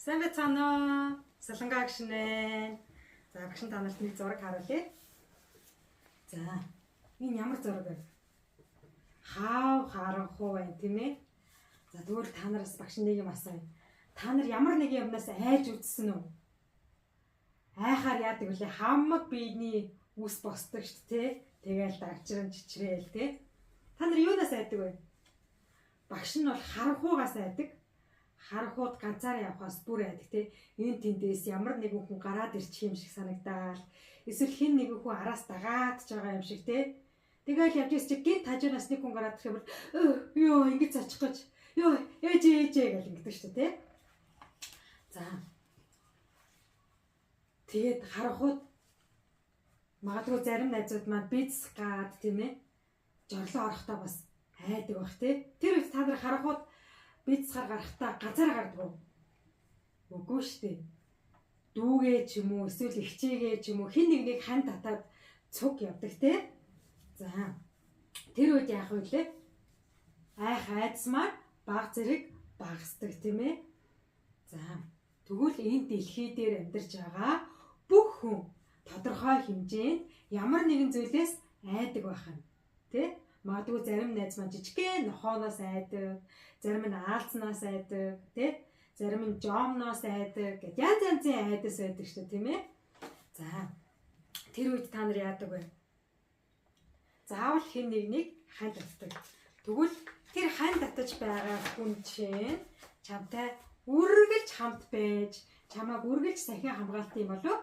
Сайн байцгаана уу? Солонгоо гişнэ. За багшин та нарт нэг зураг харуулъя. За энэ ямар зураг вэ? Хаав харанхуу байна тийм ээ. За тэгвэл та нараас багшин нэг юм асууя. Та нар ямар нэг юмнаас айж үзсэн үү? Айхаар яадаг вүлээ хамаг биений үс босдог шүү дээ. Тэгээл дагчран чичрээл тий. Та нар юунаас айдаг вэ? Багш нь бол харанхуугаас айдаг. Харанхууд ганцаараа явхаас бүр айдаг тий. Энэ тэндээс ямар нэгэн хүн гараад ирчих юм шиг санагдаал. Эсвэл хин нэгэн хүн араас дагаад ч байгаа юм шиг тий. Тэгээл явж чи гинт хажуунаас нэг хүн гараад ирэх юм бол ёо ингэж очих гэж. Ёо ээж гэл ингэдэг шүү дээ тий. За. Тэгээд харанхууд магадгүй зарим найзууд маань бицс гад тийм ээ. Жорлоо орохдоо бас айдаг бах тий. Тэр үед та нар харанхууд бицсгаар гарахтаа газар гардаг уу? Үгүй шүү дээ. Дүүгээ ч юм уу эсвэл ихчээгээ ч юм уу хин нэг хань татаад цуг явдаг тий. За. Тэр үед яах вэ лээ? Айх айдсмаар баг зэрэг багасдаг тийм ээ. За. Тэгвэл энэ дэлхий дээр амьдарч байгаа бүх хүн тодорхой хэмжээнд ямар нэгэн зүйлээс айдаг байх юм. Тэ? Магадгүй зарим найз маань жижигхэн нохооноос айдаг, зарим нь аалзнаас айдаг, тэ? Зарим нь жомноос айдаг гэд янз янзын айдас байдаг шүү дээ, тийм ээ. За. Тэр үед та нар яадаг вэ? Заавал хэн нэг хань татдаг. Тэгвэл тэр хань татаж байгаа хүн чинь чамтай үргэлж хамт байж, чамайг үргэлж сахин хамгаалт юм болов?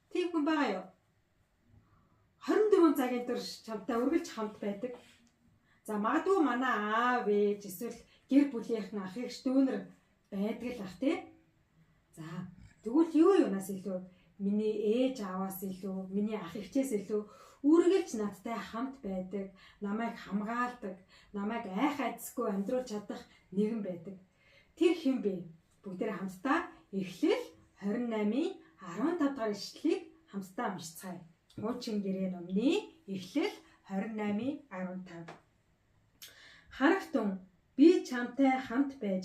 Тийм хүн байгаа юу? 24 цагийн турш чамтай үргэлж хамт байдаг. За магадгүй манай аав ээж эсвэл гэр бүлийнхэн ах эгч дүүнэр байдаг л ах тий. За тэгвэл юу юунаас илүү? Миний ээж ааваас илүү, миний ах эгчээс илүү үргэлж надтай хамт байдаг, намайг хамгаалдаг, намайг айх айдсгүй амьдруулж чадах нэгэн байдаг. Тэр хэн бэ? Бүгдээр хамтдаа Эхлэл 28-ийн 15 дахь ишлэлийг хамтдаа уншицгаая. Хуучин гэрээ номны Эхлэл 28-ийн 15. Харагтун би чамтай хамт байж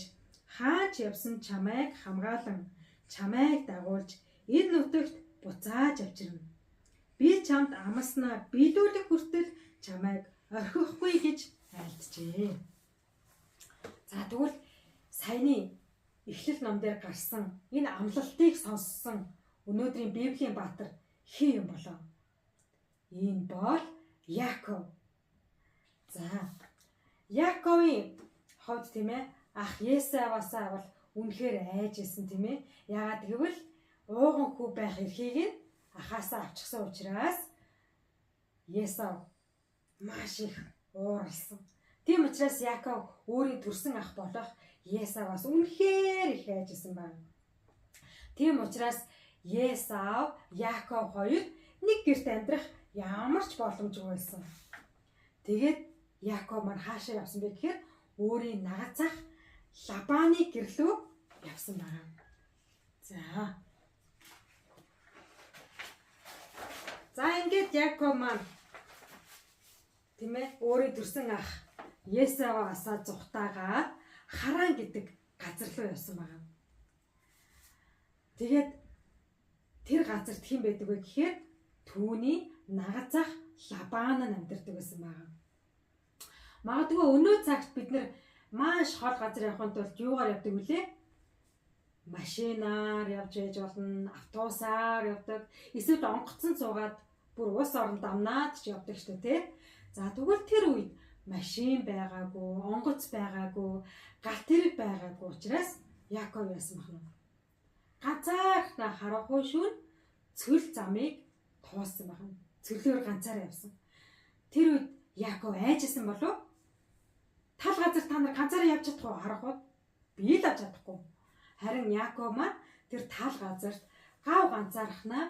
хаач явсан чамайг хамгаалan чамайг дагуулж энэ нутагт буцааж авчирна. Би чамд амласнаа биелүүлэх хүртэл чамайг орхихгүй гэж айлтжээ. За тэгвэл саяны Эхлэл ном дээр гарсан энэ амлалтыг сонссон өнөөдрийн Библийн баатар хэн юм болов? Энэ бол Яаков. За. Яаковын хот тийм ээ ах Есавасаа бол үнэхээр айжсэн тийм ээ. Яагаад гэвэл ууган хүү байх эрхийг нь ахаасаа авчихсан учраас Есав маш их ууралсан. Тийм учраас Яаков өөрийн төрсөн ах болох Есаваас үнэхээр их айжсэн байна. Тийм учраас Есав, Яаков хоёр нэг гэрт амьдрах ямар ч боломжгүй байсан. Тэгээд Яаков маань хаашаа явсан бэ гэхээр өөрийн нагацах Лабаны гэрлөө явсан байна. За. За ингээд Яаков маань тийм ээ өөрийн төрсөн ах Есаваасаа зүхтаагаад Харан гэдэг газар руу явсан байна. Тэгээд тэр газарт хэн байдаг вэ гэхээр түүний нагацах Лабан нь амьдардаг байсан байна. Магадгүй өнөө цагт бид нэр маш хол газар явахын тулд юугаар явдаг вүлээ? Машинаар явж байж болно, автобусаар явдаг, эсвэл онгоцон цуугаад бүр ус орон дамнаад ч явдаг шүү дээ, тэ? За тэгвэл тэр үед машин байгаагүй, онгоц байгаагүй, галт тэрэг байгаагүй учраас Яаков яасан бахна. Ганцаархнаа харанхуй шүүн цөл замыг туусан бахна. Цөлөөр ганцаараа явсан. Тэр үед Яаков айжсэн болов? Тал газар та нар ганцаараа явж чадах уу харанхууд? Би л авч чадахгүй. Харин Яаков маань тэр тал газарт гав ганцаархнаа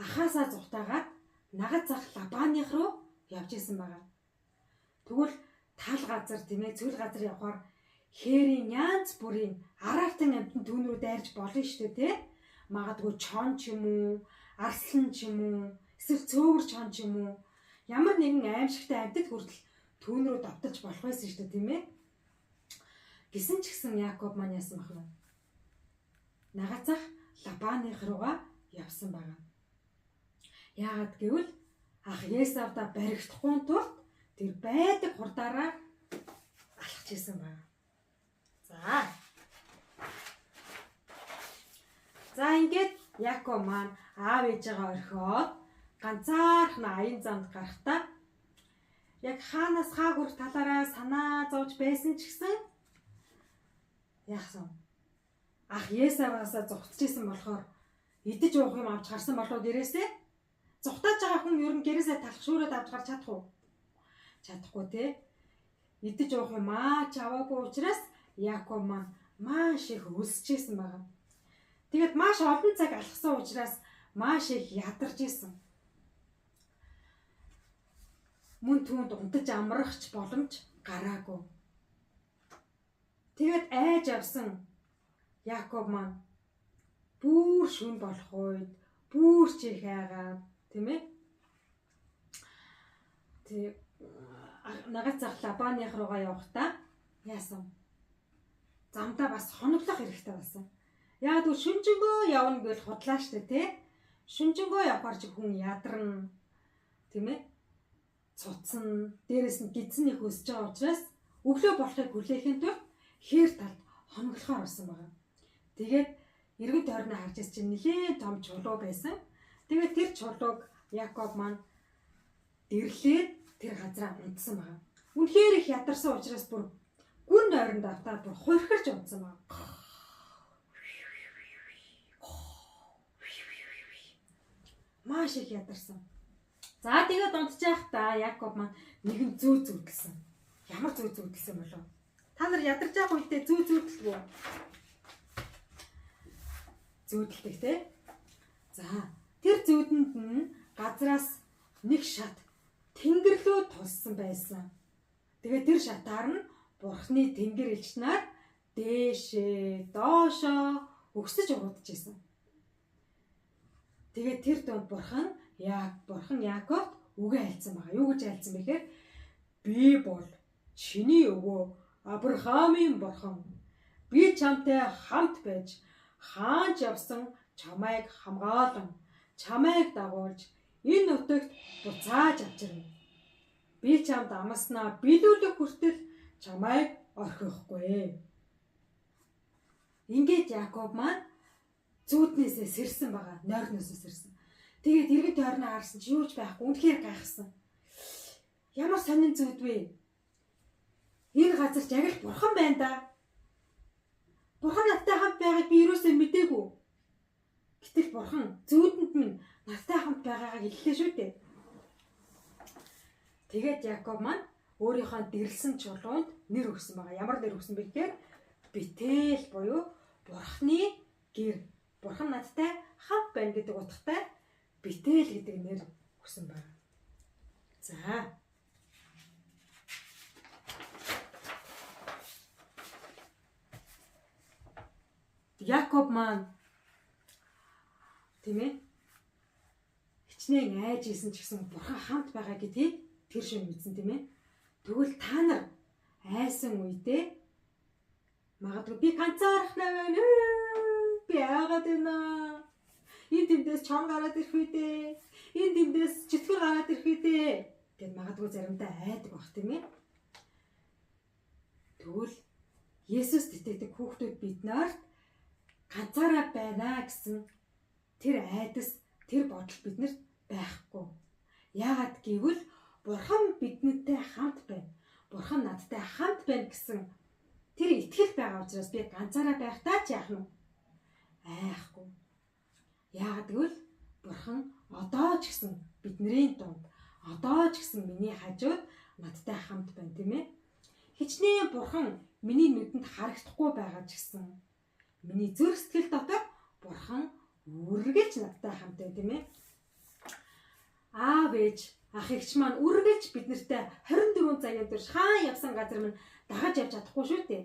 ахаасаа зүхтаагаад нагацах Лабаных руу явж исэн байгаа. Тэгвэл тал газар тийм ээ цөл газар явахаар хээрийн янз бүрийн араалтан амьтан түүн рүү дайрч болно шүү дээ тий. Магадгүй чон ч юм уу, арслан ч юм уу, эсвэл цөөвөр чон ч юм уу. Ямар нэгэн аимшигтай амьтад хүртэл түүн рүү давталж болох байсан шүү дээ тийм ээ. Гэсэн ч гэсэн Яаков маань яасан бахна. нагацах Лабаных руугаа явсан байна. Яагаад гэвэл ах Есавда баригдахгүй тулд тэр байдаг хурдаараа алхаж исэн байна. За ингээд Яков маань аав ээжээгээ орхиод ганцаархан аян замд гарахдаа яг хаанаас хаа хүрэх талаараа санаа зовж байсан ч гэсэн яасан ах Есаваасаа зугтчихсан болохоор идэж уух юм авч гарсан болоо гэрээсээ зугтааж байгаа хүн ер нь гэрээсээ талхшуураад авч гарч чадах уу? Чадахгүй те. Идэж уух юм ч аваагүй учраас Яков маань маш их өлсөжсэн байгаа. Тэгээд маш олон цаг алхсан учраас маш их ядарч исэн. Мөн түүнд унтаж амрахч боломж гараагүй. Тэгээд айж авсан Яков маань бүр шүн болох үед бүр чих хайгаад тийм ээ. Тэг нагацах Лабаных руугаа явахдаа яасан? Замдаа бас хоноглох хэрэгтэй болсон. Яг л шүнжэнгөө явна гэж худлаа штэ тий. Шүнжэнгөө явахаар ч хүн ядарна. Тийм ээ. Цуцсан, дээрэс нь гидсэн их өсөж байгаа учраас өглөө болохыг хүлээхэд тул хээр талд хоноглохоор болсон байгаа. Тэгээд эргэн тойрноо харж ирсэн чинь нэлээд том чулуу байсан. Тэгээд тэр чулууг Яков маань дэрлээд тэр газараа унтсан байгаа. Үнэхээр их ядарсан учраас бүр гүн нойронд автаад бүр хурхирч унтсан байгаа. Маш их ядарсан. За тэгээд унтчихтаа Яков маань нэгэн зүү зүудэлсэн. Ямар зүү зүудэлсэн болов? Та нар ядарч байгаа үедээ зүү зүудэлгүй. Зүудэлдэг те. За тэр зүүдэнд нь газраас нэг шат тэнгэр рүү тулсан байсан. Тэгээд тэр шатаар нь Бурхны тэнгэр элч нар дээшээ, доошоо өгсөж уруудж исэн. Тэгээд тэр донд Бурхан Яаковд үгээ айлцсан байгаа. Юу гэж айлцсан бэхээр би бол чиний өвөө Авраамийн Бурхан. Би чамтай хамт байж хаанч явсан чамайг хамгаалan, чамайг дагуулж энэ нутагт буцааж авчирна. Би чамд амснаа билүүлэх хүртэл чамайг орхихгүй. Ингээд Яков маань зүуднээсээ сэрсэн байгаа, нойрноосоо сэрсэн. Тэгээд эргэн тойрноо харсан чи юу ч байхгүй, үнэхээр гайхсан. Ямар сонин зүуд вэ? Энэ газар яг л Бурхан байна да. Бурхан надтай хамт байгааг би юусоо мэдээгүй. Гэтэл Бурхан зүудэнд минь надтай хамт байгаагаа хэллээ шүү дээ. Тэгээд Яков маань өөрийнхөө дэрлсэн чулуунд нэр өгсөн байгаа. Ямар нэр өгсөн бэ гэхээр Бетел буюу Бурханы гэр. Бурхан надтай хамт байна гэдэг утгатай Бетел гэдэг нэр өгсөн байна. За. Яков маань тийм ээ хичнээн айж исэн ч гэсэн Бурхан хамт байгаа гэдгийг тэр шин мэдсэн тийм ээ. Тэгвэл та нар айсан үедээ магадгүй би ганцаархнаа байна. Би яагаад байна? Энэ тэмдээс чон гараад ирэх үедээ, энэ тэмдээс чөтгөр гараад ирэх үедээ гэд магадгүй заримдаа айдаг бах тийм ээ. Тэгвэл Есүст итгэдэг хүүхдүүд биднэрт ганцаараа байна гэсэн тэр айдас, тэр бодол биднэрт байхгүй. Яагаад гэвэл Бурхан биднэртэй хамт байна. Бурхан надтай хамт байна гэсэн тэр итгэл байгаа учраас би ганцаараа байхдаа ч яах нь айхгүй. Яагаад гэвэл Бурхан одоо ч гэсэн бидний дунд, одоо ч гэсэн миний хажууд надтай хамт байна тийм ээ. Хичнээн Бурхан миний нүдэнд харагдахгүй байгаа ч гэсэн миний зүрх сэтгэл дотор Бурхан үргэлж надтай хамт байна тийм ээ. Аав ээж ах эгч маань үргэлж биднэртэй 24 цагийн турш хаан явсан газар минь дагаж явж чадахгүй шүү дээ.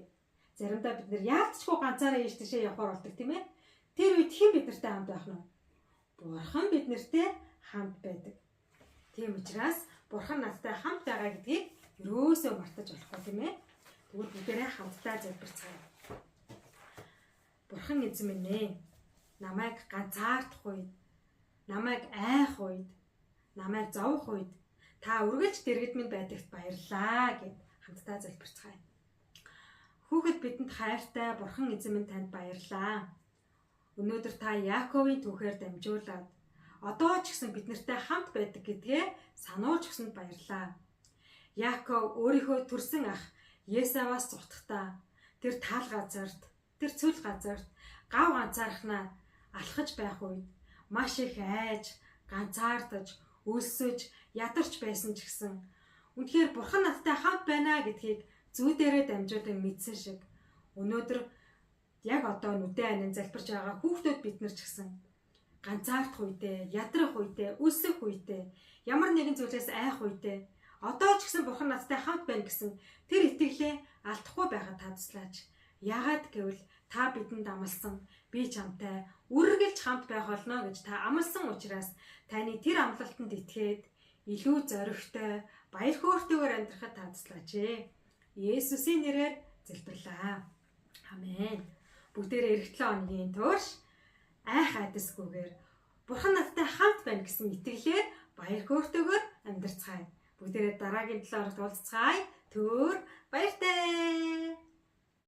Заримдаа бид нэр яалтчгүй ганцаараа ийш тийшээ явахаар болдог тийм ээ. Тэр үед хэн биднэртэй хамт байх нь? Бурхан биднэртэй хамт байдаг. Тийм учраас Бурхан надтай хамт байгаа гэдгийг юусоо мартаж болохгүй тийм ээ. Тэгвэл бүгдээрээ хамтдаа залбирцгаая. Бурхан эзэн минь ээ. Намайг ганцаардах үед, намайг айх үед, намайг зовох үед та үргэлж дэргэд минь байдагт баярлалаа гэд хамтдаа залбирцгаая. Хүүхэд бидэнд хайртай Бурхан эзэн минь танд баярлалаа. Өнөөдөр та Яаковын түүхээр дамжуулаад одоо ч гэсэн биднэртэй хамт байдаг гэдгээ сануулж өгсөнд баярлалаа. Яаков өөрийнхөө төрсөн ах Есаваас зутгахдаа тэр таал газарт, тэр цүл газарт гав ганцаархнаа алхаж байх үед маш их айж, ганцаардаж, өлсөж, ядарч байсан ч гэсэн үнэхээр Бурхан надтай хамт байна гэдгийг зүүдээрээ дамжуулан мэдсэн шиг өнөөдөр яг одоо нүдэн анин залбирч байгаа хүүхдүүд бид нар ч гэсэн ганцаардах үедээ, ядрах үедээ, өлсөх үедээ, ямар нэгэн зүйлээс айх үедээ одоо ч гэсэн Бурхан надтай хамт байна гэсэн тэр итгэлээ алдахгүй байхад та туслаач. Яагаад гэвэл та бидэнд амласан, би чамтай үргэлж хамт байх болно гэж та амласан учраас таны тэр амлалтанд итгээд илүү зоригтой, баяр хөөртэйгээр амьдрахад та туслаач. Есүсийн нэрээр залбирлаа. Амен. Бүгдээрээ эх 7 хоногийн турш айх айдасгүйгээр Бурхан надтай хамт байна гэсэн итгэлээр баяр хөөртэйгээр амьдрцгаая. Бүгдээрээ дараагийн 7 хоногт уулзцгаая. Түр баяртай.